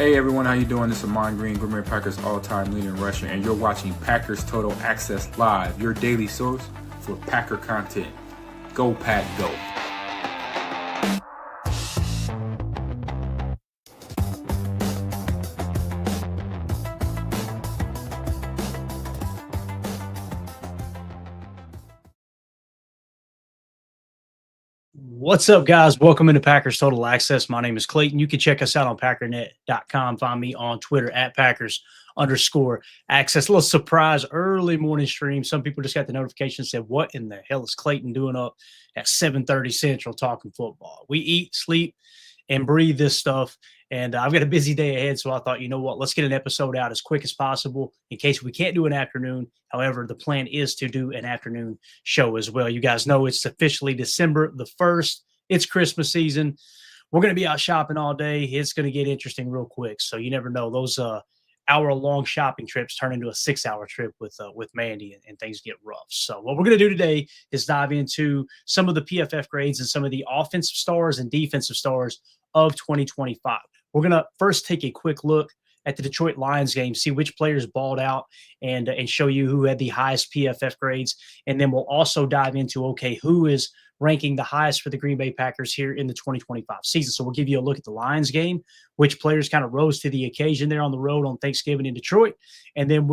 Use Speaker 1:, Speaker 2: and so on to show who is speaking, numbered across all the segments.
Speaker 1: Hey everyone, how you doing? This is Amon Green, Green Bay Packers all-time leading rusher, and you're watching Packers Total Access Live, your daily source for Packer content. Go Pack, go!
Speaker 2: What's up, guys? Welcome into Packers Total Access. My name is Clayton. You can check us out on packernet.com. Find me on Twitter at Packers_access. A little surprise early morning stream. Some people just got the notification and said, what in the hell is Clayton doing up at 7:30 Central talking football? We eat, sleep, and breathe this stuff. And I've got a busy day ahead, so I thought, you know what, let's get an episode out as quick as possible in case we can't do an afternoon. However, the plan is to do an afternoon show as well. You guys know it's officially December the 1st. It's Christmas season. We're going to be out shopping all day. It's going to get interesting real quick. So you never know. Those hour-long shopping trips turn into a 6-hour trip with Mandy, and things get rough. So what we're going to do today is dive into some of the PFF grades and some of the offensive stars and defensive stars of 2025. We're going to first take a quick look at the Detroit Lions game, see which players balled out, and show you who had the highest PFF grades. And then we'll also dive into, okay, who is ranking the highest for the Green Bay Packers here in the 2025 season. So we'll give you a look at the Lions game, which players kind of rose to the occasion there on the road on Thanksgiving in Detroit. And then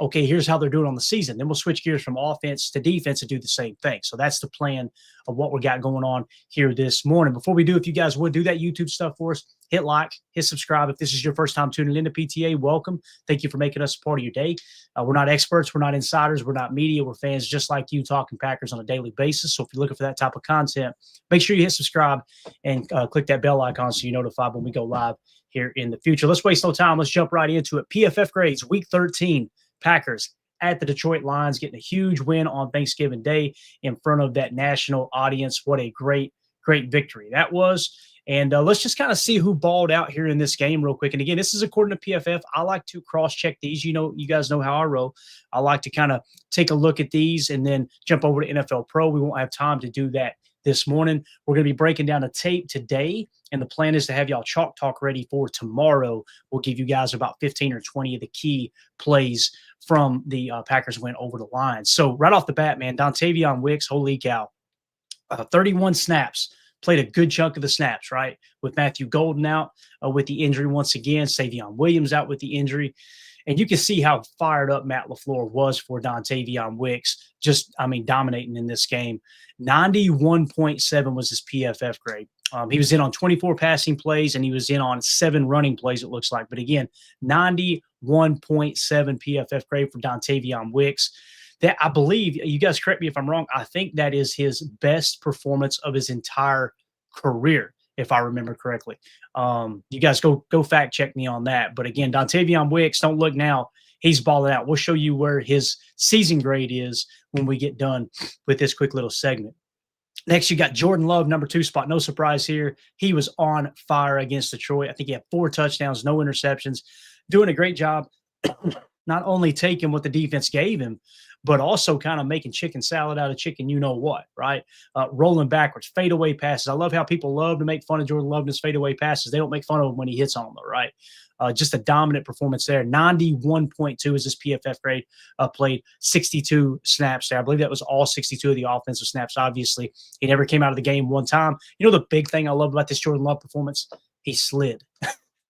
Speaker 2: okay, here's how they're doing on the season. Then we'll switch gears from offense to defense and do the same thing. So that's the plan of what we got going on here this morning. Before we do, if you guys would do that YouTube stuff for us, hit like, hit subscribe. If this is your first time tuning into PTA, welcome. Thank you for making us a part of your day. We're not experts. We're not insiders. We're not media. We're fans just like you talking Packers on a daily basis. So if you're looking for that type of content, make sure you hit subscribe and click that bell icon so you're notified when we go live here in the future. Let's waste no time. Let's jump right into it. PFF grades, Week 13. Packers at the Detroit Lions, getting a huge win on Thanksgiving Day in front of that national audience. What a great victory that was. And let's just kind of see who balled out here in this game real quick. And again, this is according to PFF. I like to cross-check these. You guys know how I roll. I like to kind of take a look at these and then jump over to NFL Pro. We won't have time to do that this morning. We're going to be breaking down a tape today, and the plan is to have y'all chalk talk ready for tomorrow. We'll give you guys about 15 or 20 of the key plays from the Packers win over the Lions. So right off the bat, man, Dontavion Wicks, holy cow, 31 snaps. Played a good chunk of the snaps, right? With Matthew Golden out with the injury once again, Savion Williams out with the injury. And you can see how fired up Matt LaFleur was for Dontavion Wicks, dominating in this game. 91.7 was his PFF grade. He was in on 24 passing plays, and he was in on 7 running plays, it looks like. But again, 91.7 PFF grade for Dontavion Wicks. That, I believe, you guys correct me if I'm wrong, I think that is his best performance of his entire career, if I remember correctly. You guys go fact check me on that. But again, Dontavion Wicks, don't look now. He's balling out. We'll show you where his season grade is when we get done with this quick little segment. Next, you got Jordan Love, number 2 spot. No surprise here. He was on fire against Detroit. I think he had 4 touchdowns, no interceptions, doing a great job, not only taking what the defense gave him, but also kind of making chicken salad out of chicken, you know what, right? Rolling backwards, fadeaway passes. I love how people love to make fun of Jordan Love and his fadeaway passes. They don't make fun of him when he hits on them, though, right? Just a dominant performance there. 91.2 is his PFF grade. Played 62 snaps there. I believe that was all 62 of the offensive snaps, obviously. He never came out of the game one time. You know the big thing I love about this Jordan Love performance? He slid.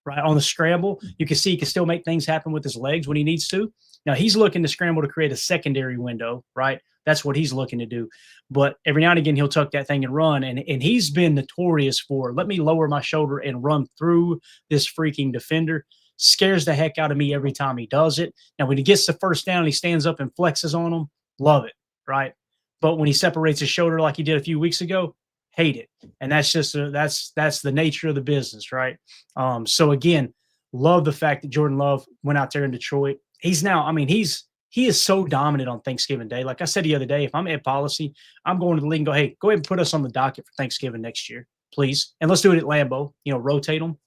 Speaker 2: Right on the scramble, you can see he can still make things happen with his legs when he needs to. Now, he's looking to scramble to create a secondary window, right? That's what he's looking to do. But every now and again, he'll tuck that thing and run. And he's been notorious for, let me lower my shoulder and run through this freaking defender. Scares the heck out of me every time he does it. Now, when he gets the first down, he stands up and flexes on them. Love it, right? But when he separates his shoulder like he did a few weeks ago, hate it. And that's just that's the nature of the business, right? So again, love the fact that Jordan Love went out there in Detroit. He's now, he is so dominant on Thanksgiving Day. Like I said the other day, if I'm at policy, I'm going to the league and go, hey, go ahead and put us on the docket for Thanksgiving next year, please. And let's do it at Lambeau, rotate them.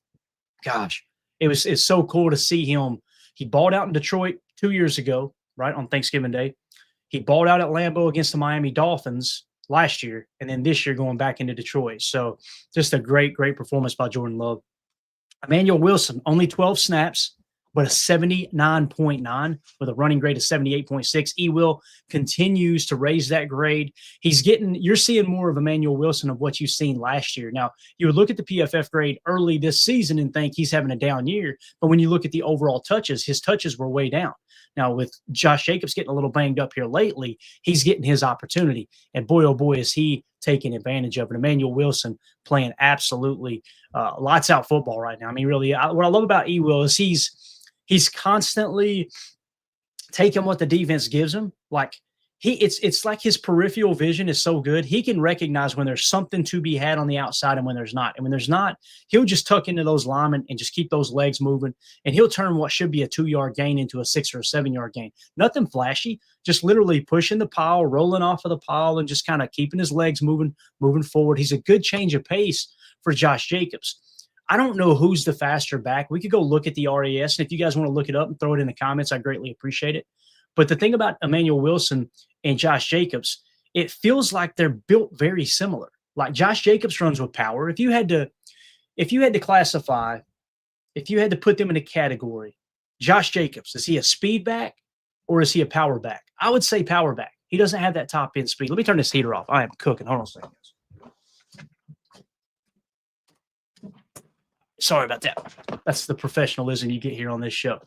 Speaker 2: Gosh, it's so cool to see him. He balled out in Detroit 2 years ago, right, on Thanksgiving Day. He balled out at Lambeau against the Miami Dolphins last year, and then this year going back into Detroit. So just a great performance by Jordan Love. Emmanuel Wilson, only 12 snaps, but a 79.9 with a running grade of 78.6. E-Will continues to raise that grade. You're seeing more of Emmanuel Wilson of what you've seen last year. Now, you would look at the PFF grade early this season and think he's having a down year. But when you look at the overall touches, his touches were way down. Now, with Josh Jacobs getting a little banged up here lately, he's getting his opportunity. And boy, oh boy, is he taking advantage of it. Emmanuel Wilson playing absolutely lights out football right now. I mean, really, what I love about E-Will is he's constantly taking what the defense gives him. Like it's like his peripheral vision is so good. He can recognize when there's something to be had on the outside and when there's not. And when there's not, he'll just tuck into those linemen and just keep those legs moving. And he'll turn what should be a 2-yard gain into a 6 or a 7-yard gain. Nothing flashy, just literally pushing the pile, rolling off of the pile, and just kind of keeping his legs moving forward. He's a good change of pace for Josh Jacobs. I don't know who's the faster back. We could go look at the RAS, and if you guys want to look it up and throw it in the comments, I greatly appreciate it. But the thing about Emmanuel Wilson and Josh Jacobs, it feels like they're built very similar. Like Josh Jacobs runs with power. If you had to classify, if you had to put them in a category, Josh Jacobs, is he a speed back or is he a power back? I would say power back. He doesn't have that top end speed. Let me turn this heater off. I am cooking. Hold on a second. Sorry about that. That's the professionalism you get here on this show.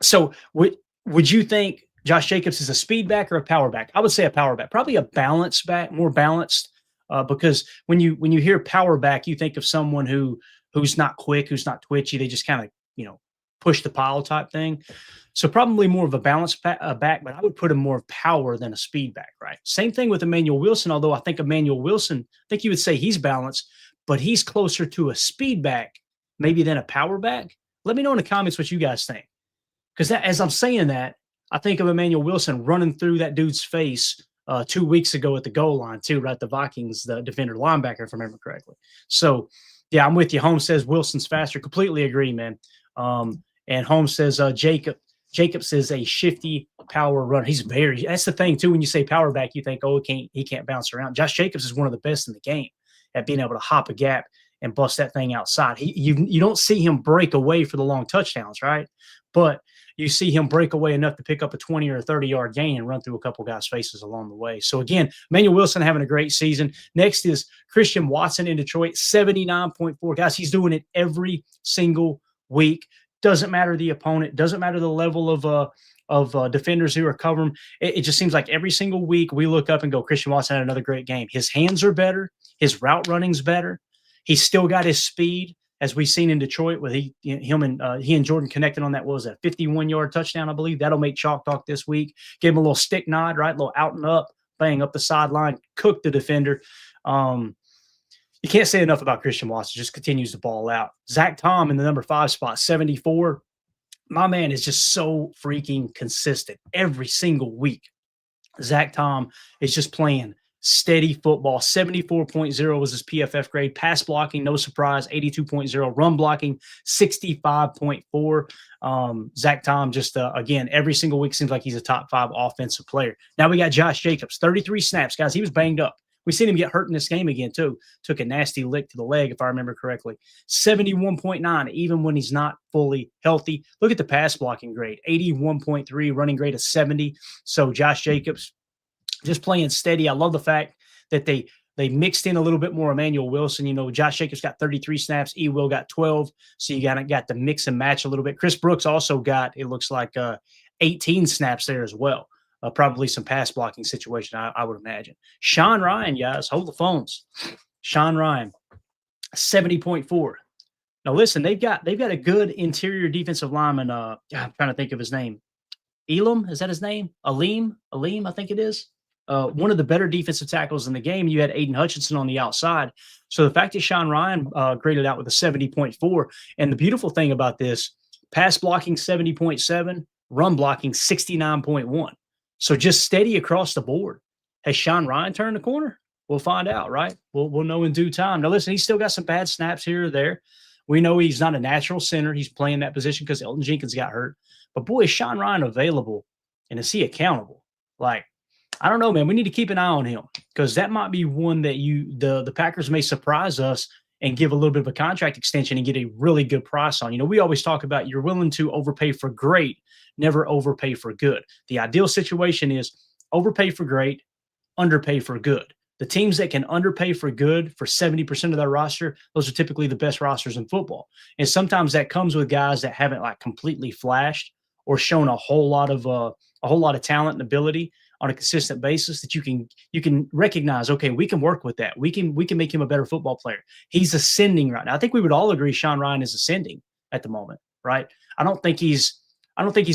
Speaker 2: So would you think Josh Jacobs is a speed back or a power back? I would say a power back, probably a balanced back, more balanced, because when you hear power back, you think of someone who's not quick, who's not twitchy. They just kind of, push the pile type thing. So probably more of a balanced back, but I would put him more of power than a speed back, right? Same thing with Emmanuel Wilson, although I think Emmanuel Wilson, I think you would say he's balanced, but he's closer to a speed back maybe than a power back. Let me know in the comments what you guys think. Because as I'm saying that, I think of Emmanuel Wilson running through that dude's face 2 weeks ago at the goal line too, right? The Vikings, the defender linebacker, if I remember correctly. So, yeah, I'm with you. Holmes says Wilson's faster. Completely agree, man. And Holmes says Jacobs is a shifty power runner. That's the thing too. When you say power back, you think, oh, he can't bounce around. Josh Jacobs is one of the best in the game at being able to hop a gap and bust that thing outside. You don't see him break away for the long touchdowns, right? But you see him break away enough to pick up a 20 or a 30-yard gain and run through a couple guys' faces along the way. So, again, Emmanuel Wilson having a great season. Next is Christian Watson in Detroit, 79.4. Guys, he's doing it every single week. Doesn't matter the opponent. Doesn't matter the level of defenders who are covering. It just seems like every single week we look up and go, Christian Watson had another great game. His hands are better. His route running's better. He's still got his speed, as we've seen in Detroit, with he and Jordan connected on that. What was that, 51-yard touchdown, I believe? That'll make chalk talk this week. Gave him a little stick nod, right? A little out and up, bang up the sideline, cooked the defender. You can't say enough about Christian Watson. Just continues to ball out. Zach Tom in the number 5 spot, 74. My man is just so freaking consistent every single week. Zach Tom is just playing steady football. 74.0 was his PFF grade. Pass blocking, no surprise, 82.0. Run blocking, 65.4. Zach Tom just, again, every single week seems like he's a top 5 offensive player. Now we got Josh Jacobs, 33 snaps. Guys, he was banged up. We've seen him get hurt in this game again, too. Took a nasty lick to the leg, if I remember correctly. 71.9, even when he's not fully healthy. Look at the pass blocking grade, 81.3, running grade of 70. So Josh Jacobs just playing steady. I love the fact that they mixed in a little bit more Emmanuel Wilson. Josh Jacobs got 33 snaps. E-Will got 12. So you got to mix and match a little bit. Chris Brooks also got, it looks like, 18 snaps there as well. Probably some pass blocking situation, I would imagine. Sean Ryan, guys, hold the phones. Sean Ryan, 70.4. Now, listen, they've got a good interior defensive lineman. I'm trying to think of his name. Elam, is that his name? Aleem, I think it is. One of the better defensive tackles in the game. You had Aiden Hutchinson on the outside. So the fact that Sean Ryan graded out with a 70.4. And the beautiful thing about this, pass blocking 70.7, run blocking 69.1. So just steady across the board. Has Sean Ryan turned the corner? We'll find out, right? We'll know in due time. Now, listen, he's still got some bad snaps here or there. We know he's not a natural center. He's playing that position because Elton Jenkins got hurt. But, boy, is Sean Ryan available, and is he accountable? Like, I don't know, man. We need to keep an eye on him because that might be one that the Packers may surprise us and give a little bit of a contract extension and get a really good price on. We always talk about you're willing to overpay for great, never overpay for good. The ideal situation is overpay for great, underpay for good. The teams that can underpay for good for 70% of their roster, those are typically the best rosters in football. And sometimes that comes with guys that haven't like completely flashed or shown a whole lot of talent and ability on a consistent basis that you can recognize, okay, we can work with that. We can make him a better football player. He's ascending right now. I think we would all agree Sean Ryan is ascending at the moment, right? I don't think he's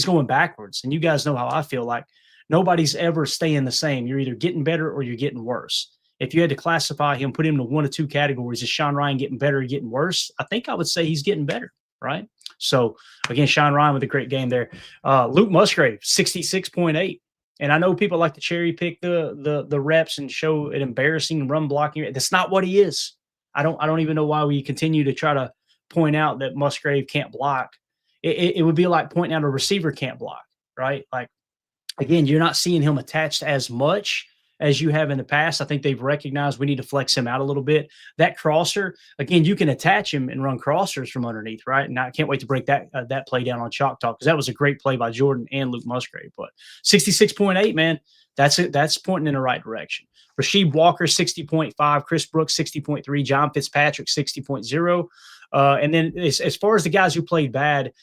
Speaker 2: going backwards. And you guys know how I feel. Like nobody's ever staying the same. You're either getting better or you're getting worse. If you had to classify him, put him into one of two categories, is Sean Ryan getting better or getting worse? I think I would say he's getting better, right? So again, Sean Ryan with a great game there. Luke Musgrave, 66.8. And I know people like to cherry pick the reps and show an embarrassing run blocking. That's not what he is. I don't even know why we continue to try to point out that Musgrave can't block. It would be like pointing out a receiver can't block, right? Like, again, you're not seeing him attached as much as you have in the past. I think they've recognized we need to flex him out a little bit. That crosser, again, you can attach him and run crossers from underneath, right? And I can't wait to break that play down on Chalk Talk because that was a great play by Jordan and Luke Musgrave. But 66.8, man, that's pointing in the right direction. Rasheed Walker, 60.5. Chris Brooks, 60.3. John Fitzpatrick, 60.0. And then as far as the guys who played bad,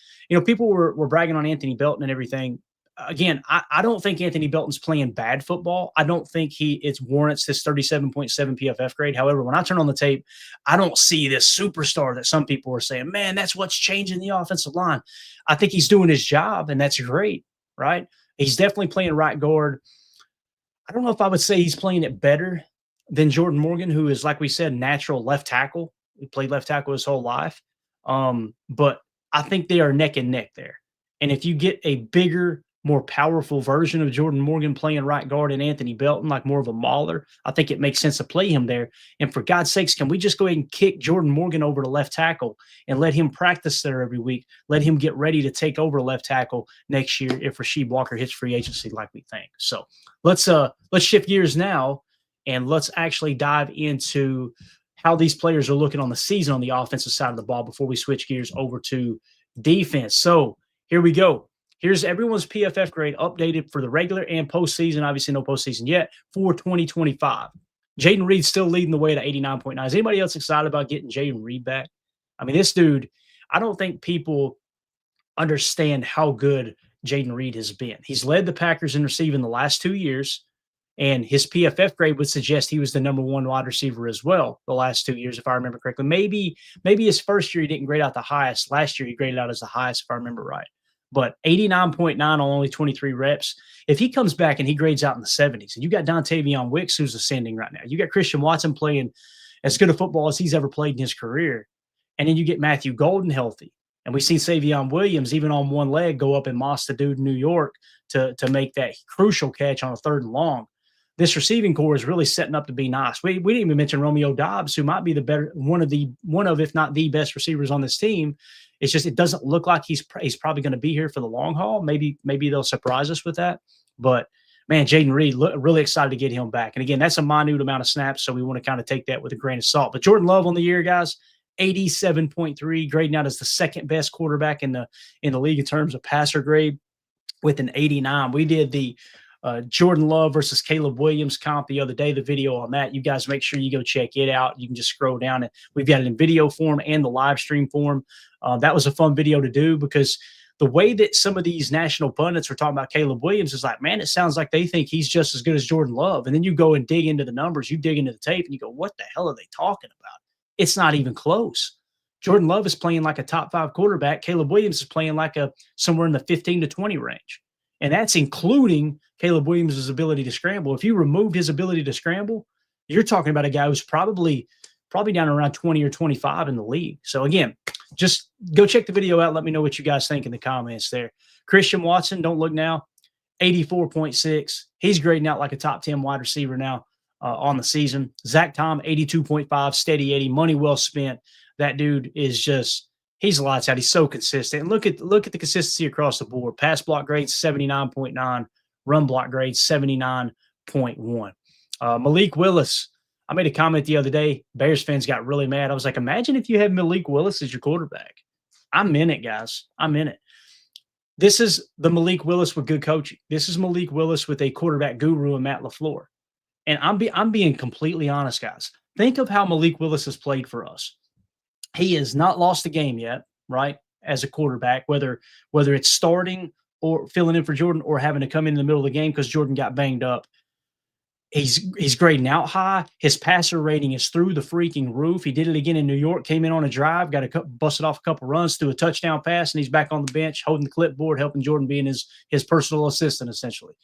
Speaker 2: people were bragging on Anthony Belton and everything. Again, I don't think Anthony Belton's playing bad football. I don't think it warrants this 37.7 PFF grade. However, when I turn on the tape, I don't see this superstar that some people are saying, man, that's what's changing the offensive line. I think he's doing his job, and that's great, right? He's definitely playing right guard. I don't know if I would say he's playing it better than Jordan Morgan, who is, like we said, natural left tackle. He played left tackle his whole life. But I think they are neck and neck there. And if you get a bigger, more powerful version of Jordan Morgan playing right guard and Anthony Belton, like more of a mauler, I think it makes sense to play him there. And for God's sakes, can we just go ahead and kick Jordan Morgan over to left tackle and let him practice there every week? Let him get ready to take over left tackle next year if Rasheed Walker hits free agency like we think. So let's shift gears now and let's actually dive into how these players are looking on the season on the offensive side of the ball before we switch gears over to defense. So here we go. Here's everyone's PFF grade updated for the regular and postseason. Obviously, no postseason yet for 2025. Jaden Reed's still leading the way at 89.9. Is anybody else excited about getting Jaden Reed back? I mean, this dude, I don't think people understand how good Jaden Reed has been. He's led the Packers in receiving the last 2 years, and his PFF grade would suggest he was the number one wide receiver as well the last 2 years, if I remember correctly. Maybe his first year he didn't grade out the highest. Last year he graded out as the highest, if I remember right. But 89.9 on only 23 reps. If he comes back and he grades out in the 70s, and you got Dontavion Wicks who's ascending right now, you got Christian Watson playing as good a football as he's ever played in his career, and then you get Matthew Golden healthy, and we've seen Savion Williams even on one leg go up and moss the dude in New York to make that crucial catch on a 3rd and long. This receiving core is really setting up to be nice. We didn't even mention Romeo Doubs, who might be the better one of if not the best receivers on this team. It's just it doesn't look like he's probably going to be here for the long haul. Maybe they'll surprise us with that. But man, Jaden Reed, really excited to get him back. And again, that's a minute amount of snaps, so we want to kind of take that with a grain of salt. But Jordan Love on the year, guys, 87.3, grading out as the second best quarterback in the league in terms of passer grade with an 89. We did the Jordan Love versus Caleb Williams comp the other day, the video on that. You guys make sure you go check it out. You can just scroll down and we've got it in video form and the live stream form. That was a fun video to do because the way that some of these national pundits were talking about Caleb Williams is like, man, it sounds like they think he's just as good as Jordan Love. And then you go and dig into the numbers, you dig into the tape and you go, what the hell are they talking about? It's not even close. Jordan Love is playing like a top 5 quarterback. Caleb Williams is playing like somewhere in the 15 to 20 range. And that's including Caleb Williams' ability to scramble. If you removed his ability to scramble, you're talking about a guy who's probably down around 20 or 25 in the league. So again, just go check the video out. Let me know what you guys think in the comments there. Christian Watson, don't look now, 84.6. He's grading out like a top 10 wide receiver now on the season. Zach Tom, 82.5, steady 80, money well spent. That dude is just, he's lights out. He's so consistent. And look at the consistency across the board. Pass block grade 79.9, run block grade 79.1. Malik Willis, I made a comment the other day. Bears fans got really mad. I was like, imagine if you had Malik Willis as your quarterback. I'm in it, guys. I'm in it. This is the Malik Willis with good coaching. This is Malik Willis with a quarterback guru in Matt LaFleur. And I'm being completely honest, guys. Think of how Malik Willis has played for us. He has not lost a game yet, right? As a quarterback, whether it's starting or filling in for Jordan or having to come in the middle of the game because Jordan got banged up. He's grading out high. His passer rating is through the freaking roof. He did it again in New York, came in on a drive, busted off a couple runs, threw a touchdown pass, and he's back on the bench holding the clipboard, helping Jordan being his personal assistant, essentially.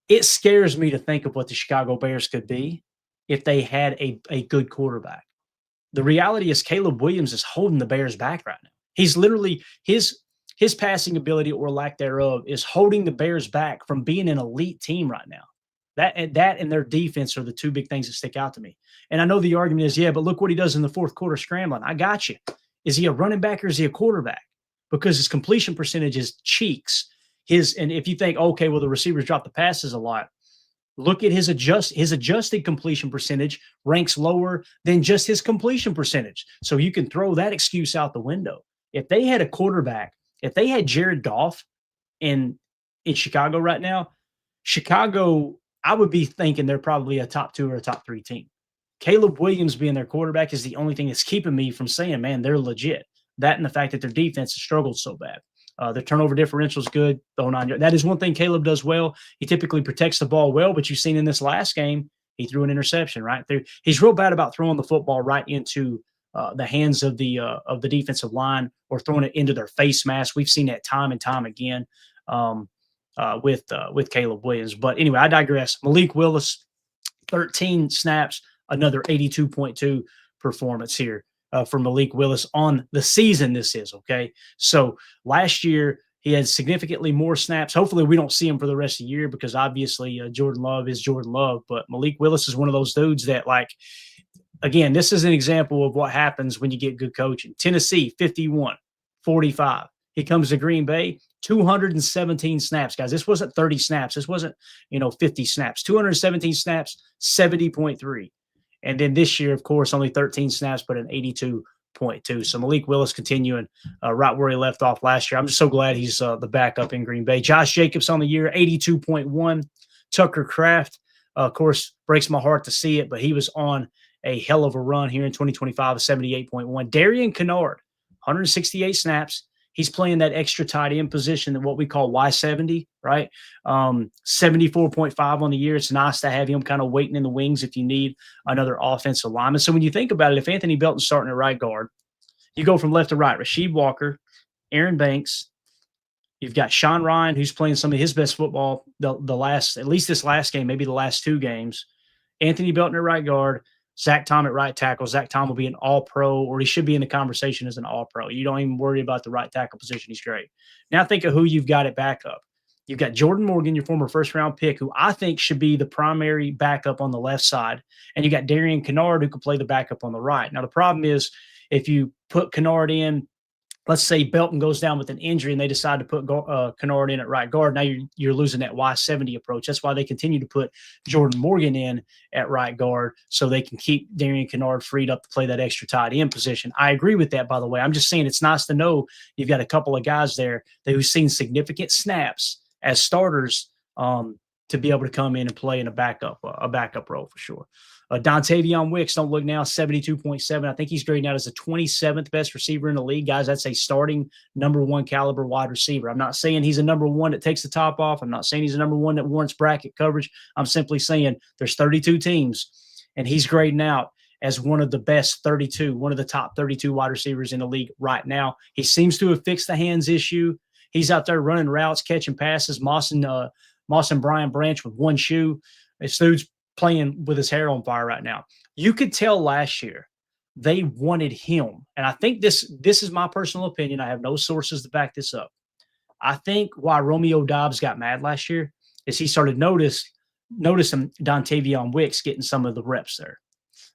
Speaker 2: It scares me to think of what the Chicago Bears could be if they had a good quarterback. The reality is Caleb Williams is holding the Bears back right now. He's literally his passing ability or lack thereof is holding the Bears back from being an elite team right now. That and their defense are the two big things that stick out to me. And I know the argument is, yeah, but look what he does in the fourth quarter scrambling. I got you. Is he a running back or is he a quarterback? Because his completion percentage is cheeks. And if you think, okay, well, the receivers drop the passes a lot. Look at his adjusted completion percentage ranks lower than just his completion percentage. So you can throw that excuse out the window. If they had a quarterback, if they had Jared Goff in Chicago right now, Chicago, I would be thinking they're probably a top 2 or a top 3 team. Caleb Williams being their quarterback is the only thing that's keeping me from saying, man, they're legit. That and the fact that their defense has struggled so bad. Their turnover differential is good. That is one thing Caleb does well. He typically protects the ball well, but you've seen in this last game, he threw an interception right there. He's real bad about throwing the football right into the hands of the defensive line or throwing it into their face mask. We've seen that time and time again. With Caleb Williams. But anyway, I digress. Malik Willis, 13 snaps, another 82.2 performance here for Malik Willis on the season this is, okay? So last year, he had significantly more snaps. Hopefully, we don't see him for the rest of the year because obviously Jordan Love is Jordan Love. But Malik Willis is one of those dudes that, like, again, this is an example of what happens when you get good coaching. Tennessee, 51-45. He comes to Green Bay, 217 snaps, guys. This wasn't 30 snaps. This wasn't, 50 snaps. 217 snaps, 70.3. And then this year, of course, only 13 snaps, but an 82.2. So Malik Willis continuing right where he left off last year. I'm just so glad he's the backup in Green Bay. Josh Jacobs on the year, 82.1. Tucker Kraft, of course, breaks my heart to see it, but he was on a hell of a run here in 2025, 78.1. Darian Kennard, 168 snaps. He's playing that extra tight end position, that what we call Y70, right? 74.5 on the year. It's nice to have him kind of waiting in the wings if you need another offensive lineman. So when you think about it, if Anthony Belton's starting at right guard, you go from left to right. Rasheed Walker, Aaron Banks. You've got Sean Ryan, who's playing some of his best football at least this last game, maybe the last 2 games. Anthony Belton at right guard. Zach Tom at right tackle. Zach Tom will be an all-pro, or he should be in the conversation as an all-pro. You don't even worry about the right tackle position. He's great. Now think of who you've got at backup. You've got Jordan Morgan, your former first-round pick, who I think should be the primary backup on the left side. And you got Darian Kennard, who can play the backup on the right. Now, the problem is if you put Kennard in, let's say Belton goes down with an injury and they decide to put Kennard in at right guard. Now you're losing that Y70 approach. That's why they continue to put Jordan Morgan in at right guard so they can keep Darian Kennard freed up to play that extra tight end position. I agree with that, by the way. I'm just saying it's nice to know you've got a couple of guys there who've seen significant snaps as starters to be able to come in and play in a backup role for sure. Dontavion Wicks, don't look now, 72.7. I think he's grading out as the 27th best receiver in the league. Guys, that's a starting number 1 caliber wide receiver. I'm not saying he's a number 1 that takes the top off. I'm not saying he's a number 1 that warrants bracket coverage. I'm simply saying there's 32 teams, and he's grading out as one of the best 32, one of the top 32 wide receivers in the league right now. He seems to have fixed the hands issue. He's out there running routes, catching passes. Moss and Brian Branch with 1 shoe. This dude's playing with his hair on fire right now. You could tell last year they wanted him. And I think this is my personal opinion. I have no sources to back this up. I think why Romeo Doubs got mad last year is he started noticing Dontavion Wicks getting some of the reps there.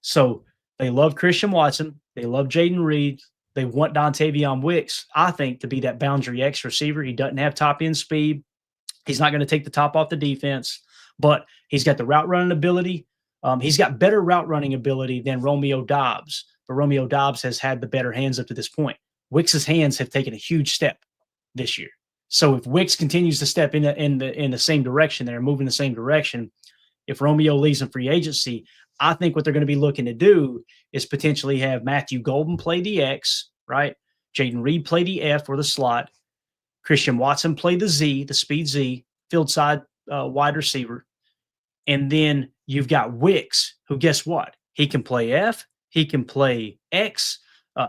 Speaker 2: So they love Christian Watson. They love Jaden Reed. They want Dontavion Wicks, I think, to be that boundary X receiver. He doesn't have top end speed. He's not going to take the top off the defense, but he's got the route running ability. He's got better route running ability than Romeo Doubs, but Romeo Doubs has had the better hands up to this point. Wicks's hands have taken a huge step this year. So if Wicks continues to step in the same direction, they're moving the same direction. If Romeo leaves in free agency, I think what they're going to be looking to do is potentially have Matthew Golden play the X, right? Jaden Reed play the F or the slot. Christian Watson play the Z, the speed Z, field side wide receiver. And then you've got Wicks, who, guess what? He can play F. He can play X.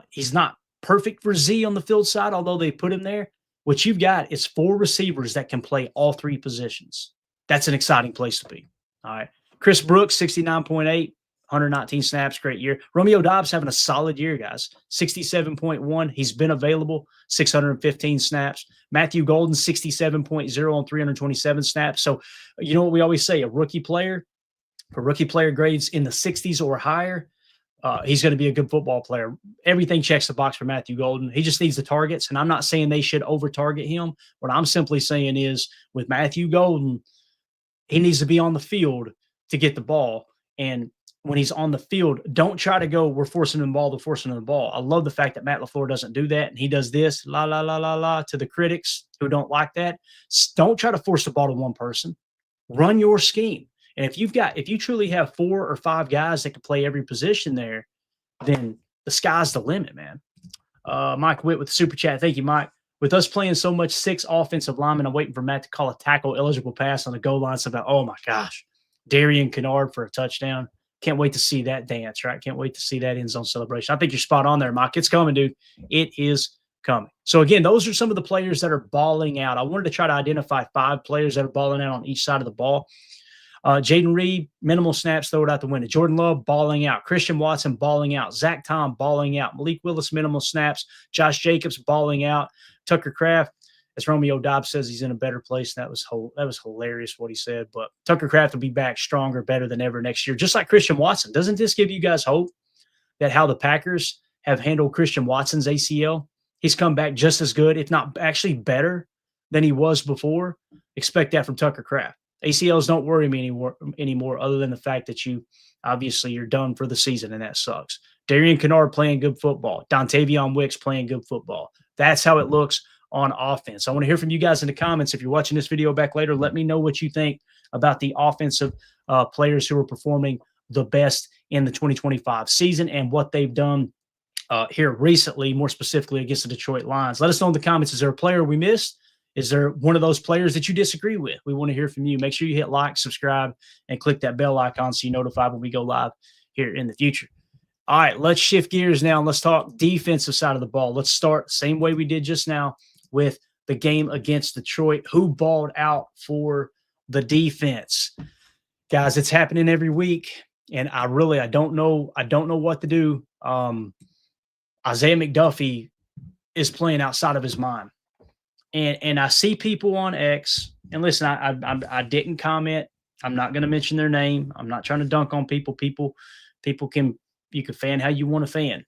Speaker 2: He's not perfect for Z on the field side, although they put him there. What you've got is 4 receivers that can play all 3 positions. That's an exciting place to be. All right. Chris Brooks, 69.8, 119 snaps, great year. Romeo Doubs having a solid year, guys. 67.1. He's been available, 615 snaps. Matthew Golden, 67.0 on 327 snaps. So, you know what we always say, a rookie player grades in the 60s or higher, he's going to be a good football player. Everything checks the box for Matthew Golden. He just needs the targets, and I'm not saying they should over-target him. What I'm simply saying is with Matthew Golden, he needs to be on the field to get the ball. And when he's on the field, don't try to go, we're forcing him the ball. I love the fact that Matt LaFleur doesn't do that, and he does this, la, la, la, la, la, to the critics who don't like that. Don't try to force the ball to one person. Run your scheme. And if you truly have 4 or 5 guys that can play every position there, then the sky's the limit, man. Mike Witt with the super chat. Thank you, Mike. With us playing so much 6 offensive linemen, I'm waiting for Matt to call a tackle eligible pass on the goal line. So about, oh my gosh, Darian Kennard for a touchdown. Can't wait to see that dance, right? Can't wait to see that end zone celebration. I think you're spot on there, Mike. It's coming, dude. It is coming. So again, those are some of the players that are balling out. I wanted to try to identify 5 players that are balling out on each side of the ball. Jaden Reed, minimal snaps, throw it out the window. Jordan Love, balling out. Christian Watson, balling out. Zach Tom, balling out. Malik Willis, minimal snaps. Josh Jacobs, balling out. Tucker Kraft, as Romeo Doubs says, he's in a better place. That was hilarious what he said. But Tucker Kraft will be back stronger, better than ever next year, just like Christian Watson. Doesn't this give you guys hope that how the Packers have handled Christian Watson's ACL? He's come back just as good, if not actually better than he was before. Expect that from Tucker Kraft. ACLs don't worry me anymore, other than the fact that you're done for the season, and that sucks. Darian Kennard playing good football. Dontavion Wicks playing good football. That's how it looks on offense. I want to hear from you guys in the comments. If you're watching this video back later, let me know what you think about the offensive players who are performing the best in the 2025 season and what they've done here recently, more specifically against the Detroit Lions. Let us know in the comments. Is there a player we missed? Is there one of those players that you disagree with? We want to hear from you. Make sure you hit like, subscribe, and click that bell icon so you're notified when we go live here in the future. All right, let's shift gears now and let's talk defensive side of the ball. Let's start the same way we did just now with the game against Detroit. Who balled out for the defense? Guys, it's happening every week, and I don't know what to do. Isaiah McDuffie is playing outside of his mind. And I see people on X, and listen, I didn't comment. I'm not going to mention their name. I'm not trying to dunk on people. You can fan how you want to fan.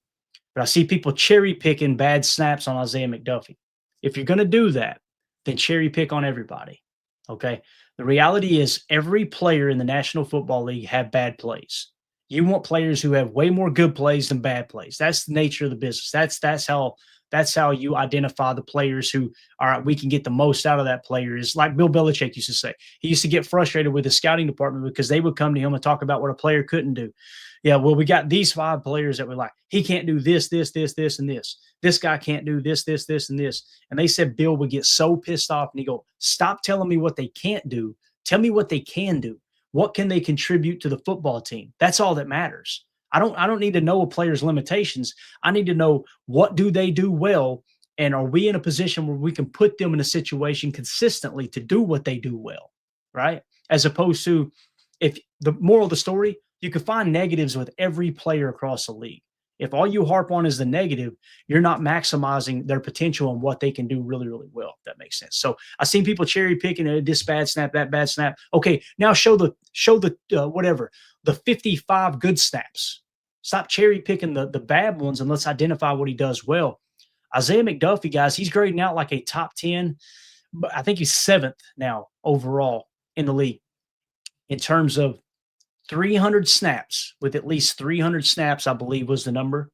Speaker 2: But I see people cherry picking bad snaps on Isaiah McDuffie. If you're going to do that, then cherry pick on everybody. Okay. The reality is every player in the National Football League have bad plays. You want players who have way more good plays than bad plays. That's the nature of the business. That's how you identify the players who, all right, we can get the most out of that player. Is like Bill Belichick used to say. He used to get frustrated with the scouting department because they would come to him and talk about what a player couldn't do. Yeah, well, we got these 5 players that we like. He can't do this, this, this, this, and this. This guy can't do this, this, this, and this. And they said Bill would get so pissed off, and he'd go, stop telling me what they can't do. Tell me what they can do. What can they contribute to the football team? That's all that matters. I don't need to know a player's limitations. I need to know what do they do well, and are we in a position where we can put them in a situation consistently to do what they do well, right? As opposed to, if the moral of the story, you can find negatives with every player across the league. If all you harp on is the negative, you're not maximizing their potential and what they can do really, really well, if that makes sense. So I've seen people cherry picking this bad snap, that bad snap. Okay, now show the 55 good snaps. Stop cherry picking the bad ones, and let's identify what he does well. Isaiah McDuffie, guys, he's grading out like a top 10, but I think he's 7th now overall in the league in terms of 300 snaps, with at least 300 snaps, I believe was the number.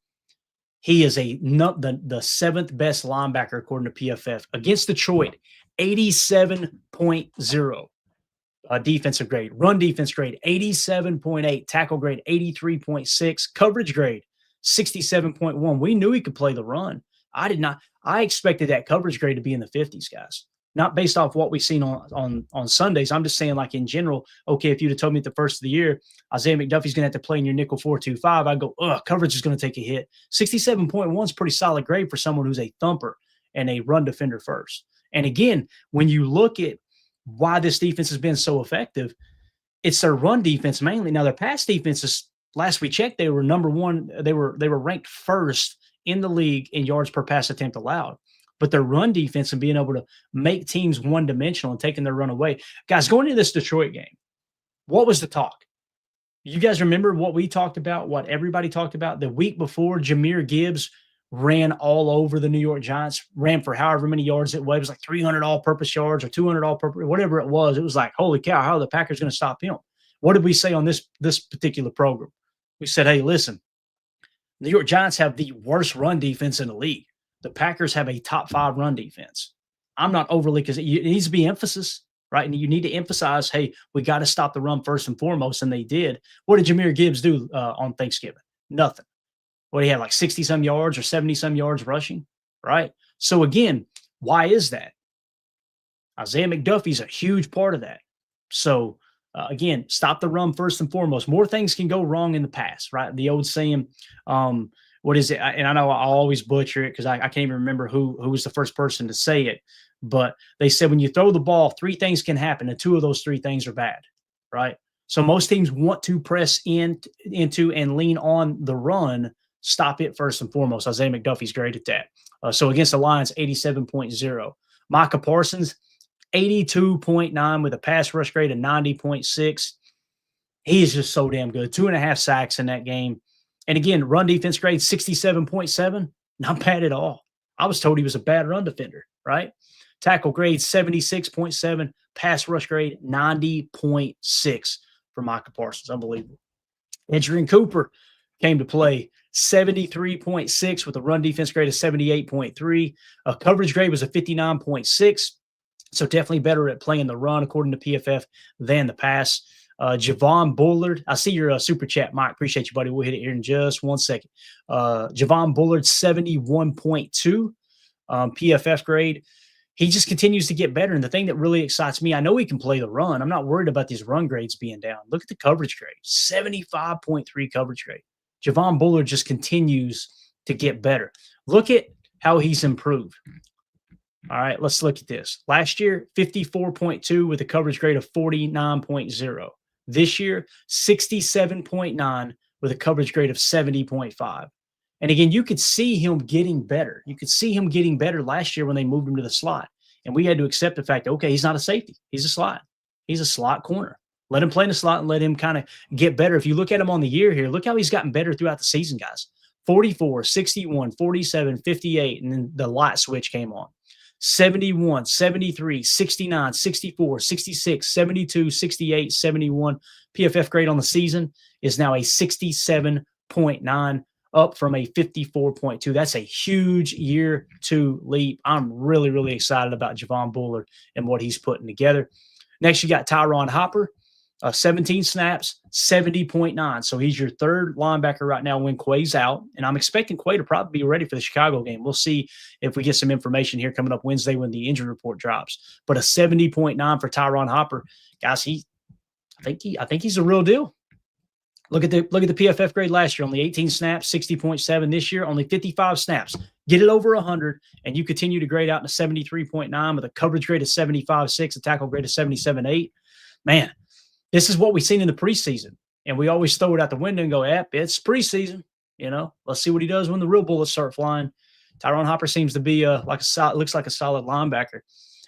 Speaker 2: He is the seventh best linebacker according to PFF. Against Detroit, 87.0 defensive grade. Run defense grade, 87.8. Tackle grade, 83.6. Coverage grade, 67.1. We knew he could play the run. I did not. I expected that coverage grade to be in the 50s, guys. Not based off what we've seen on Sundays. I'm just saying, like, in general, okay, if you'd have told me at the first of the year, Isaiah McDuffie's going to have to play in your nickel 4-2-5, I'd go, coverage is going to take a hit. 67.1 is pretty solid grade for someone who's a thumper and a run defender first. And again, when you look at why this defense has been so effective, it's their run defense mainly. Now, their pass defenses, last we checked, they were number one. They were ranked first in the league in yards per pass attempt allowed. But their run defense and being able to make teams one-dimensional and taking their run away. Guys, going into this Detroit game, what was the talk? You guys remember what we talked about, what everybody talked about? The week before, Jahmyr Gibbs ran all over the New York Giants, ran for however many yards it was. It was like 300 all-purpose yards or 200 all-purpose, whatever it was. It was like, holy cow, how are the Packers going to stop him? What did we say on this particular program? We said, hey, listen, New York Giants have the worst run defense in the league. The Packers have a top 5 run defense. I'm not overly, because it needs to be emphasis, right? And you need to emphasize, hey, we got to stop the run first and foremost, and they did. What did Jahmyr Gibbs do on Thanksgiving? Nothing. What, he had like 60-some yards or 70-some yards rushing, right? So again, why is that? Isaiah McDuffie's a huge part of that. So again, stop the run first and foremost. More things can go wrong in the pass, right? The old saying, what is it? And I know I'll always butcher it because I can't even remember who was the first person to say it. But they said when you throw the ball, 3 things can happen, and 2 of those 3 things are bad, right? So most teams want to press into and lean on the run. Stop it first and foremost. Isaiah McDuffie's great at that. So against the Lions, 87.0. Micah Parsons, 82.9 with a pass rush grade of 90.6. He is just so damn good. 2.5 sacks in that game. And again, run defense grade 67.7, not bad at all. I was told he was a bad run defender, right? Tackle grade 76.7, pass rush grade 90.6 for Micah Parsons. Unbelievable. Adrian Cooper came to play 73.6 with a run defense grade of 78.3. A coverage grade was a 59.6. So definitely better at playing the run, according to PFF, than the pass. Javon Bullard. I see your super chat, Mike. Appreciate you, buddy. We'll hit it here in just 1 second. Javon Bullard, 71.2 PFF grade. He just continues to get better. And the thing that really excites me, I know he can play the run. I'm not worried about these run grades being down. Look at the coverage grade, 75.3 coverage grade. Javon Bullard just continues to get better. Look at how he's improved. All right, let's look at this. Last year, 54.2 with a coverage grade of 49.0. This year, 67.9 with a coverage grade of 70.5. And again, you could see him getting better. You could see him getting better last year when they moved him to the slot. And we had to accept the fact that, okay, he's not a safety. He's a slot. He's a slot corner. Let him play in the slot and let him kind of get better. If you look at him on the year here, look how he's gotten better throughout the season, guys. 44, 61, 47, 58, and then the light switch came on. 71, 73, 69, 64, 66, 72, 68, 71. PFF grade on the season is now a 67.9, up from a 54.2. That's a huge year 2 leap. I'm really, really excited about Javon Bullard and what he's putting together. Next, you got Tyron Hopper. 17 snaps, 70.9. So he's your third linebacker right now when Quay's out. And I'm expecting Quay to probably be ready for the Chicago game. We'll see if we get some information here coming up Wednesday when the injury report drops. But a 70.9 for Tyron Hopper. Guys, I think he's a real deal. Look at the PFF grade last year, only 18 snaps, 60.7. This year, only 55 snaps. Get it over 100, and you continue to grade out to 73.9 with a coverage grade of 75.6, a tackle grade of 77.8. Man, this is what we've seen in the preseason, and we always throw it out the window and go, it's preseason. Let's see what he does when the real bullets start flying. Tyron Hopper seems to be looks like a solid linebacker.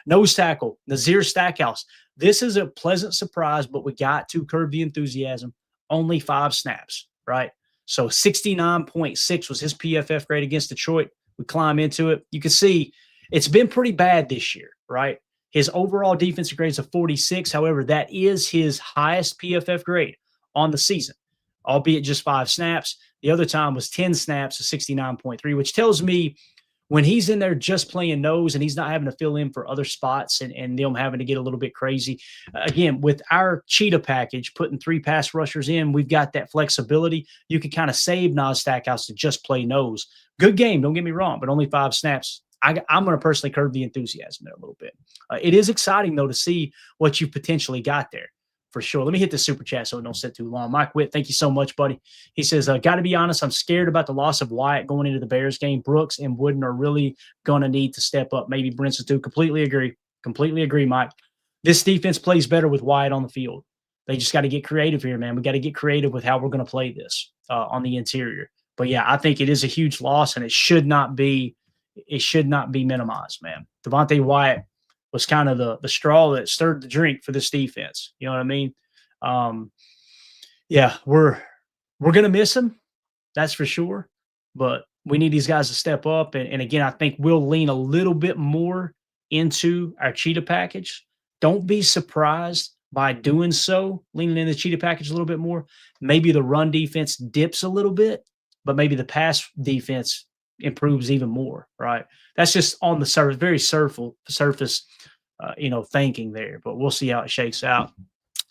Speaker 2: Nose tackle, Nazir Stackhouse. This is a pleasant surprise, but we got to curb the enthusiasm. Only 5 snaps, right? So 69.6 was his PFF grade against Detroit. We climb into it. You can see it's been pretty bad this year, right? His overall defensive grade is a 46. However, that is his highest PFF grade. on the season, albeit just 5 snaps. The other time was 10 snaps of 69.3, which tells me when he's in there just playing nose and he's not having to fill in for other spots and them having to get a little bit crazy. Again, with our cheetah package, putting 3 pass rushers in, we've got that flexibility. You can kind of save Nas Stackhouse to just play nose. Good game, don't get me wrong, but only 5 snaps. I'm going to personally curb the enthusiasm there a little bit. It is exciting, though, to see what you potentially got there. For sure. Let me hit the super chat so it don't sit too long. Mike Witt, thank you so much, buddy. He says, got to be honest, I'm scared about the loss of Wyatt going into the Bears game. Brooks and Wooden are really going to need to step up. Maybe Brinson too. Completely agree. Completely agree, Mike. This defense plays better with Wyatt on the field. They just got to get creative here, man. We got to get creative with how we're going to play this on the interior. But yeah, I think it is a huge loss, and it should not be minimized, man. Devontae Wyatt was kind of the straw that stirred the drink for this defense. You know what I mean? Yeah, we're going to miss him. That's for sure. But we need these guys to step up. And again, I think we'll lean a little bit more into our cheetah package. Don't be surprised by doing so, leaning in the cheetah package a little bit more. Maybe the run defense dips a little bit, but maybe the pass defense improves even more, right? That's just on the surface, very surface, thinking there. But we'll see how it shakes out.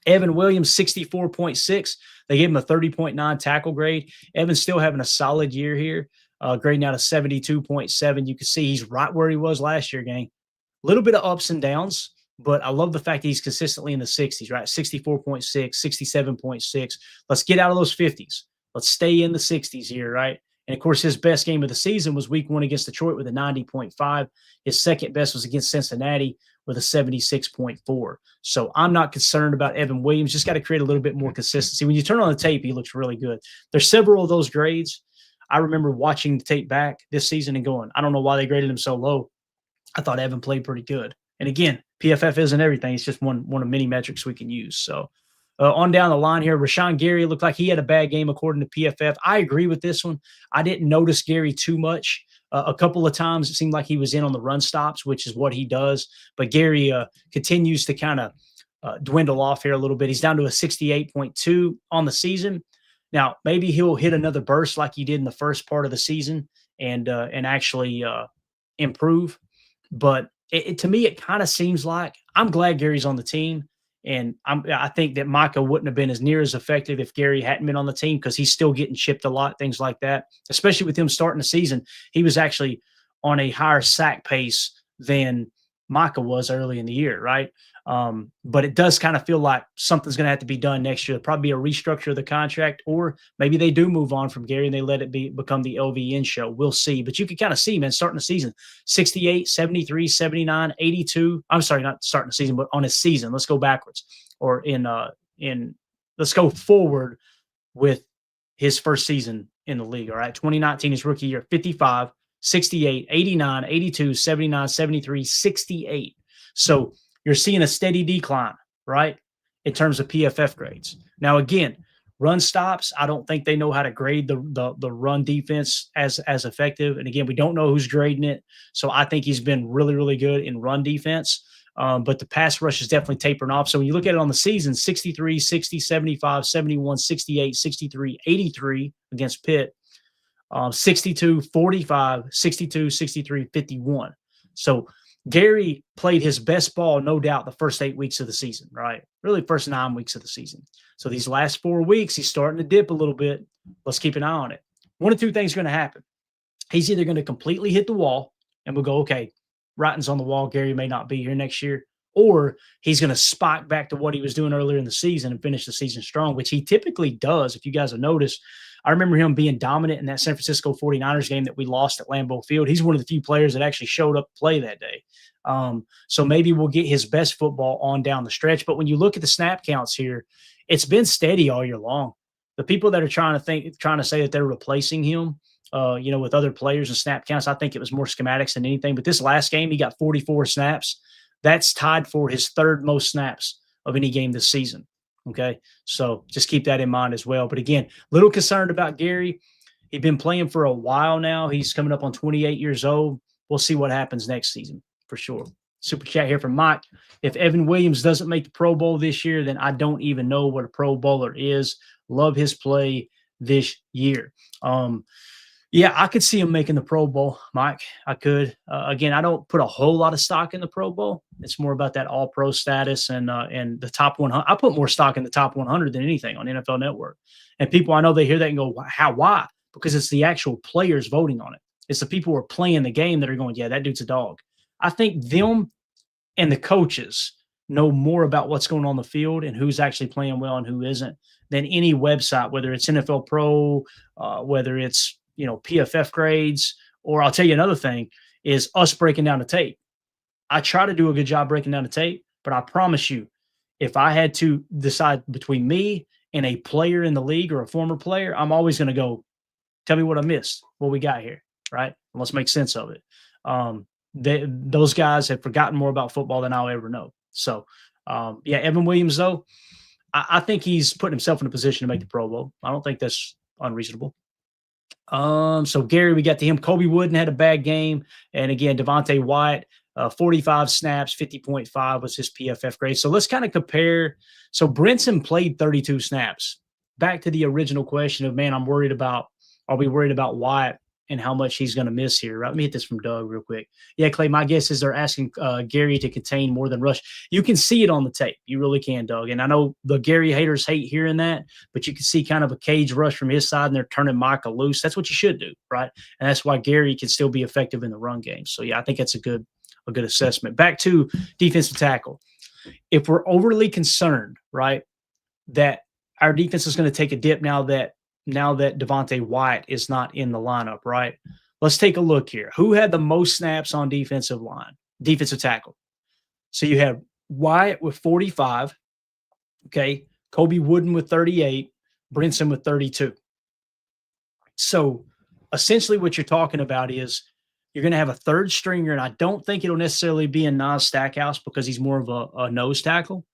Speaker 2: Evan Williams, 64.6. They gave him a 30.9 tackle grade. Evan's still having a solid year here, grading out a 72.7. You can see he's right where he was last year, gang. A little bit of ups and downs, but I love the fact that he's consistently in the 60s, right? 64.6, 67.6. Let's get out of those 50s. Let's stay in the 60s here, right? And, of course, his best game of the season was week 1 against Detroit with a 90.5. His second best was against Cincinnati with a 76.4. So I'm not concerned about Evan Williams. Just got to create a little bit more consistency. When you turn on the tape, he looks really good. There's several of those grades. I remember watching the tape back this season and going, I don't know why they graded him so low. I thought Evan played pretty good. And, again, PFF isn't everything. It's just one of many metrics we can use. So on down the line here, Rashawn Gary looked like he had a bad game according to PFF. I agree with this one. I didn't notice Gary too much. A couple of times it seemed like he was in on the run stops, which is what he does. But Gary continues to kind of dwindle off here a little bit. He's down to a 68.2 on the season. Now, maybe he'll hit another burst like he did in the first part of the season and actually improve. But to me, it kind of seems like I'm glad Gary's on the team. And I think that Micah wouldn't have been as near as effective if Gary hadn't been on the team because he's still getting chipped a lot, things like that, especially with him starting the season. He was actually on a higher sack pace than Micah was early in the year, right? But it does kind of feel like something's going to have to be done next year. There'll probably be a restructure of the contract, or maybe they do move on from Gary and they let it become the LVN show. We'll see. But you can kind of see, man, starting the season, 68, 73, 79, 82. I'm sorry, not starting the season, but on his season. Let's go backwards. Or let's go forward with his first season in the league, all right? 2019, his rookie year, 55, 68, 89, 82, 79, 73, 68. So you're seeing a steady decline, right, in terms of PFF grades. Now, again, run stops, I don't think they know how to grade the run defense as effective. And, again, we don't know who's grading it. So I think he's been really, really good in run defense. But the pass rush is definitely tapering off. So when you look at it on the season, 63, 60, 75, 71, 68, 63, 83 against Pitt, 62, 45, 62, 63, 51. So Gary played his best ball, no doubt, the first 8 weeks of the season, right? Really, first 9 weeks of the season. So these last 4 weeks, he's starting to dip a little bit. Let's keep an eye on it. One of two things are going to happen. He's either going to completely hit the wall, and we'll go, okay, writing's on the wall. Gary may not be here next year. Or he's going to spike back to what he was doing earlier in the season and finish the season strong, which he typically does. If you guys have noticed, I remember him being dominant in that San Francisco 49ers game that we lost at Lambeau Field. He's one of the few players that actually showed up to play that day. So maybe we'll get his best football on down the stretch. But when you look at the snap counts here, it's been steady all year long. The people that are trying to say that they're replacing him, with other players and snap counts, I think it was more schematics than anything. But this last game, he got 44 snaps. That's tied for his third most snaps of any game this season. Okay, so just keep that in mind as well. But again, little concerned about Gary. He's been playing for a while now. He's coming up on 28 years old. We'll see what happens next season for sure. Super chat here from Mike. If Evan Williams doesn't make the Pro Bowl this year, then I don't even know what a Pro Bowler is. Love his play this year. Yeah, I could see him making the Pro Bowl, Mike. I could. Again, I don't put a whole lot of stock in the Pro Bowl. It's more about that All-Pro status and the top 100. I put more stock in the top 100 than anything on NFL Network. And people, I know they hear that and go, "How? Why?" Because it's the actual players voting on it. It's the people who are playing the game that are going, "Yeah, that dude's a dog." I think them and the coaches know more about what's going on the field and who's actually playing well and who isn't than any website, whether it's NFL Pro, whether it's PFF grades, or I'll tell you another thing is us breaking down the tape. I try to do a good job breaking down the tape, but I promise you, if I had to decide between me and a player in the league or a former player, I'm always going to go, tell me what I missed, what we got here, right? And let's make sense of it. Those guys have forgotten more about football than I'll ever know. So, yeah, Evan Williams, though, I think he's putting himself in a position to make the Pro Bowl. I don't think that's unreasonable. So Gary, we got to him. Kobe Wooden had a bad game. And again, Devontae Wyatt, 45 snaps, 50.5 was his PFF grade. So let's kind of compare. So Brinson played 32 snaps. Back to the original question of, man, are we worried about Wyatt and how much he's going to miss here? Right? Let me hit this from Doug real quick. Yeah, Clay, my guess is they're asking Gary to contain more than rush. You can see it on the tape. You really can, Doug. And I know the Gary haters hate hearing that, but you can see kind of a cage rush from his side, and they're turning Micah loose. That's what you should do, right? And that's why Gary can still be effective in the run game. So, yeah, I think that's a good assessment. Back to defensive tackle. If we're overly concerned, right, that our defense is going to take a dip now that Devontae Wyatt is not in the lineup, right? Let's take a look here. Who had the most snaps on defensive tackle? So you have Wyatt with 45, okay, Kobe Wooden with 38, Brinson with 32. So essentially what you're talking about is you're going to have a third stringer, and I don't think it'll necessarily be in Nas Stackhouse because he's more of a nose tackle,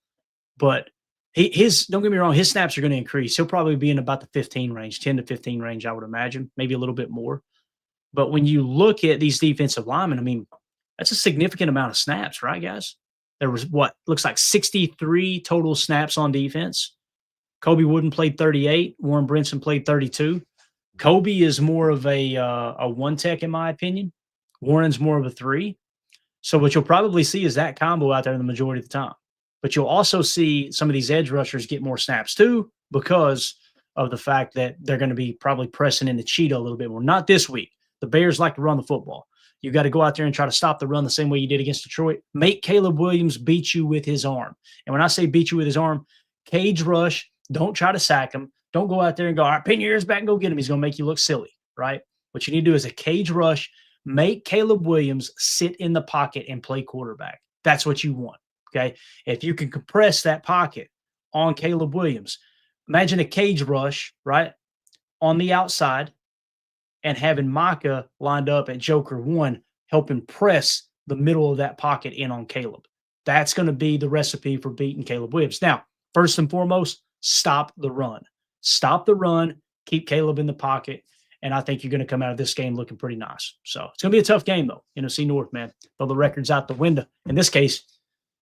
Speaker 2: but don't get me wrong, his snaps are going to increase. He'll probably be in about the 15 range, 10 to 15 range, I would imagine, maybe a little bit more. But when you look at these defensive linemen, I mean, that's a significant amount of snaps, right, guys? There was looks like 63 total snaps on defense. Kobe Wooden played 38. Warren Brinson played 32. Kobe is more of a one tech, in my opinion. Warren's more of a 3. So what you'll probably see is that combo out there the majority of the time. But you'll also see some of these edge rushers get more snaps too because of the fact that they're going to be probably pressing into Cheetah a little bit more. Not this week. The Bears like to run the football. You got to go out there and try to stop the run the same way you did against Detroit. Make Caleb Williams beat you with his arm. And when I say beat you with his arm, cage rush, don't try to sack him. Don't go out there and go, all right, pin your ears back and go get him. He's going to make you look silly, right? What you need to do is a cage rush, make Caleb Williams sit in the pocket and play quarterback. That's what you want. Okay, if you can compress that pocket on Caleb Williams, imagine a cage rush, right, on the outside and having Micah lined up at Joker 1, helping press the middle of that pocket in on Caleb. That's going to be the recipe for beating Caleb Williams. Now, first and foremost, stop the run. Stop the run, keep Caleb in the pocket, and I think you're going to come out of this game looking pretty nice. So it's going to be a tough game, though, NFC North, man. Throw the records out the window. In this case,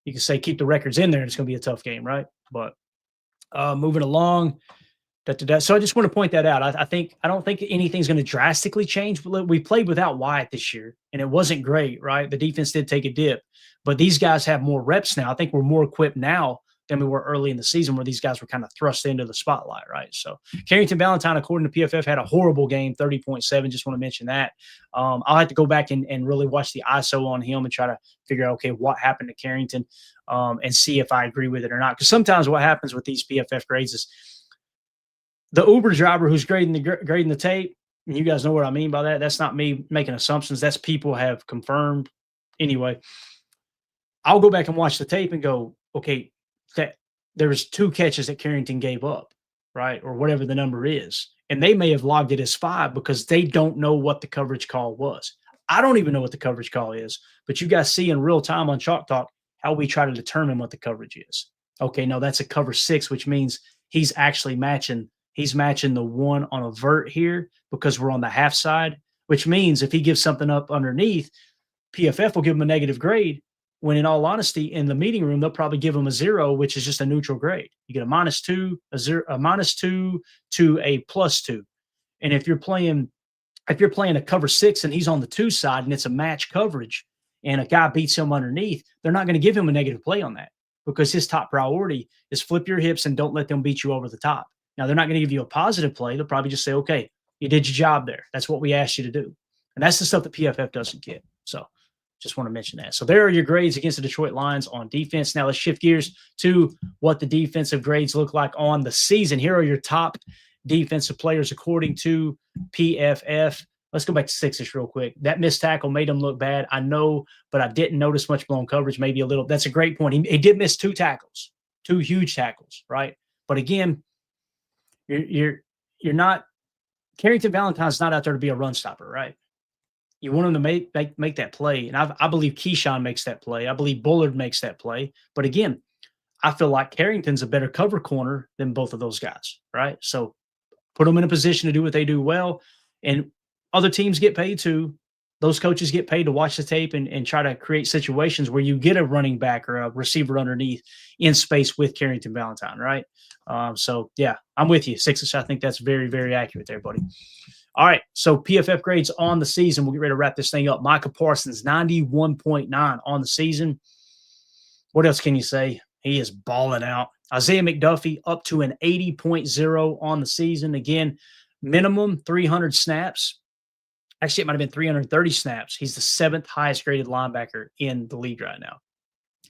Speaker 2: you can say keep the records in there, and it's going to be a tough game, right? But moving along. So I just want to point that out. I don't think anything's going to drastically change. We played without Wyatt this year, and it wasn't great, right? The defense did take a dip, but these guys have more reps now. I think we're more equipped now than we were early in the season where these guys were kind of thrust into the spotlight, right? So Carrington Valentine, according to PFF, had a horrible game, 30.7. Just want to mention that. I'll have to go back and really watch the ISO on him and try to figure out, okay, what happened to Carrington and see if I agree with it or not. Because sometimes what happens with these PFF grades is the Uber driver who's grading the tape, and you guys know what I mean by that. That's not me making assumptions. That's people have confirmed. Anyway, I'll go back and watch the tape and go, okay, that there was 2 catches that Carrington gave up, right? Or whatever the number is. And they may have logged it as 5 because they don't know what the coverage call was. I don't even know what the coverage call is, but you guys see in real time on Chalk Talk how we try to determine what the coverage is. Okay, no, that's a cover 6, which means he's actually matching the one on a vert here because we're on the half side, which means if he gives something up underneath, PFF will give him a negative grade. when in all honesty, in the meeting room, they'll probably give them a 0, which is just a neutral grade. You get a -2, a 0, a -2 to a +2. And if you're playing a cover 6 and he's on the 2 side and it's a match coverage and a guy beats him underneath, they're not going to give him a negative play on that because his top priority is flip your hips and don't let them beat you over the top. Now, they're not going to give you a positive play. They'll probably just say, okay, you did your job there. That's what we asked you to do. And that's the stuff that PFF doesn't get. So just want to mention that. So there are your grades against the Detroit Lions on defense. Now let's shift gears to what the defensive grades look like on the season. Here are your top defensive players according to PFF. Let's go back to Sixers real quick. That missed tackle made him look bad. I know, but I didn't notice much blown coverage, maybe a little. That's a great point. He did miss 2 tackles, 2 huge tackles, right? But again, you're not – Carrington Valentine's not out there to be a run stopper, right? You want him to make that play. And I believe Keyshawn makes that play. I believe Bullard makes that play. But again, I feel like Carrington's a better cover corner than both of those guys, right? So put them in a position to do what they do well. And other teams get paid too. Those coaches get paid to watch the tape and try to create situations where you get a running back or a receiver underneath in space with Carrington Valentine, right? So, yeah, I'm with you. Sixers, I think that's very, very accurate there, buddy. All right, so PFF grades on the season. We'll get ready to wrap this thing up. Micah Parsons, 91.9 on the season. What else can you say? He is balling out. Isaiah McDuffie up to an 80.0 on the season. Again, minimum 300 snaps. Actually, it might have been 330 snaps. He's the 7th highest graded linebacker in the league right now.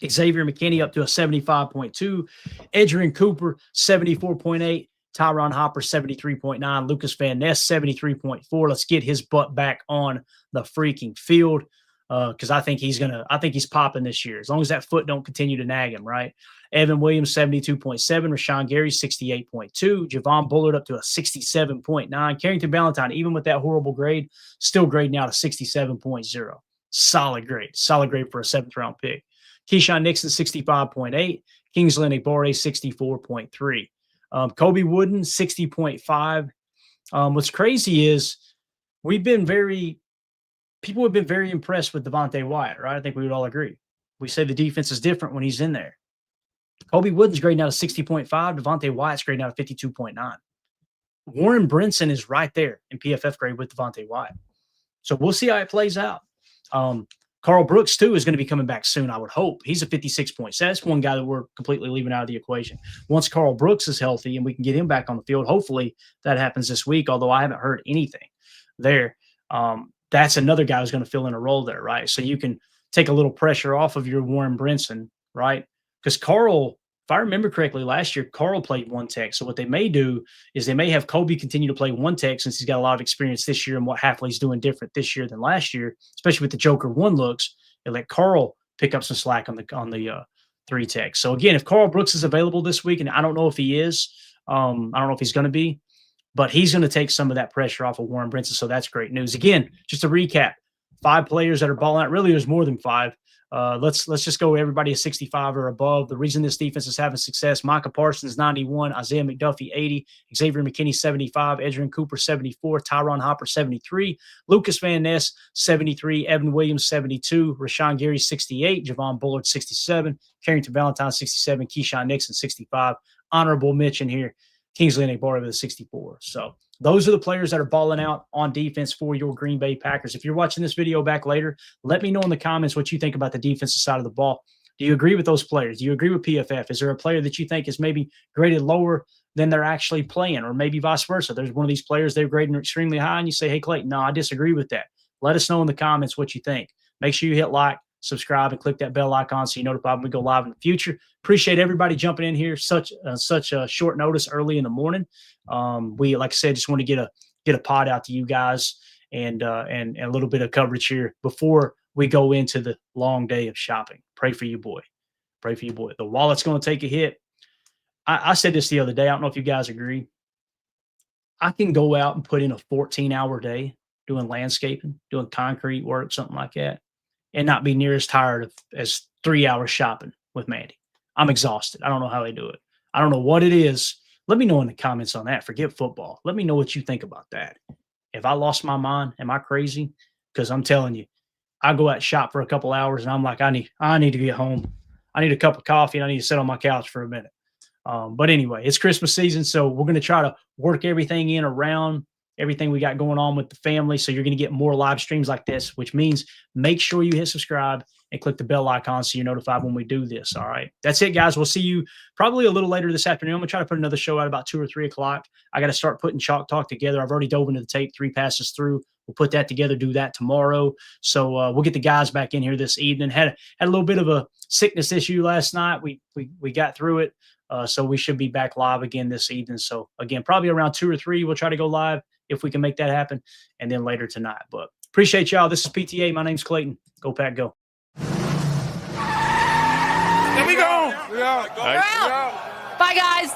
Speaker 2: Xavier McKinney up to a 75.2. Adrian Cooper, 74.8. Tyron Hopper, 73.9. Lucas Van Ness, 73.4. Let's get his butt back on the freaking field because I think he's popping this year as long as that foot don't continue to nag him, right? Evan Williams, 72.7. Rashawn Gary, 68.2. Javon Bullard up to a 67.9. Carrington Valentine, even with that horrible grade, still grading out a 67.0. Solid grade for a 7th-round pick. Keyshawn Nixon, 65.8. Kingsley Enagbare, 64.3. Kobe Wooden, 60.5. What's crazy is people have been very impressed with Devontae Wyatt, right? I think we would all agree. We say the defense is different when he's in there. Kobe Wooden's grading out a 60.5. Devontae Wyatt's grading out a 52.9. Warren Brinson is right there in PFF grade with Devontae Wyatt. So we'll see how it plays out. Carl Brooks, too, is going to be coming back soon, I would hope. He's a 56.7. That's one guy that we're completely leaving out of the equation. Once Carl Brooks is healthy and we can get him back on the field, hopefully that happens this week, although I haven't heard anything there. That's another guy who's going to fill in a role there, right? So you can take a little pressure off of your Warren Brinson, right? Because Carl, if I remember correctly, last year, Carl played 1 tech. So what they may do is they may have Kobe continue to play 1 tech since he's got a lot of experience this year and what Hafley's doing different this year than last year, especially with the Joker 1 looks, and let Carl pick up some slack on the 3 tech. So again, if Carl Brooks is available this week, and I don't know if he is, I don't know if he's going to be, but he's going to take some of that pressure off of Warren Brinson. So that's great news. Again, just to recap, 5 players that are balling out. Really, there's more than 5. Let's just go everybody a 65 or above. The reason this defense is having success: Micah Parsons, 91, Isaiah McDuffie, 80, Xavier McKinney, 75, Adrian Cooper, 74, Tyron Hopper, 73, Lucas Van Ness, 73, Evan Williams, 72, Rashawn Gary, 68, Javon Bullard, 67, Carrington Valentine, 67, Keyshawn Nixon, 65. Honorable mention here, Kingsley Enagbare with a 64. So those are the players that are balling out on defense for your Green Bay Packers. If you're watching this video back later, let me know in the comments what you think about the defensive side of the ball. Do you agree with those players? Do you agree with PFF? Is there a player that you think is maybe graded lower than they're actually playing, or maybe vice versa? There's one of these players they're grading extremely high, and you say, hey, Clayton, no, I disagree with that. Let us know in the comments what you think. Make sure you hit like, subscribe, and click that bell icon so you're notified when we go live in the future. Appreciate everybody jumping in here such a short notice early in the morning. We, like I said, just want to get a pod out to you guys and a little bit of coverage here before we go into the long day of shopping. Pray for you, boy. Pray for you, boy. The wallet's going to take a hit. I said this the other day. I don't know if you guys agree. I can go out and put in a 14-hour day doing landscaping, doing concrete work, something like that, and not be near as tired as 3 hours shopping with Mandy. I'm exhausted. I don't know how they do it. I don't know what it is. Let me know in the comments on that. Forget football. Let me know what you think about that. If I lost my mind, am I crazy? Because I'm telling you, I go out and shop for a couple hours, and I'm like, I need to get home. I need a cup of coffee, and I need to sit on my couch for a minute. But anyway, it's Christmas season, so we're going to try to work everything in around everything we got going on with the family. So you're going to get more live streams like this, which means make sure you hit subscribe and click the bell icon so you're notified when we do this. All right. That's it, guys. We'll see you probably a little later this afternoon. I'm going to try to put another show out about 2 or 3 o'clock. I got to start putting Chalk Talk together. I've already dove into the tape, 3 passes through. We'll put that together, do that tomorrow. So we'll get the guys back in here this evening. Had a little bit of a sickness issue last night. We got through it. So we should be back live again this evening. So again, probably around 2 or 3, we'll try to go live if we can make that happen, and then later tonight. But appreciate y'all. This is PTA. My name's Clayton. Go Pack, go.
Speaker 3: There we go.
Speaker 4: Bye, guys.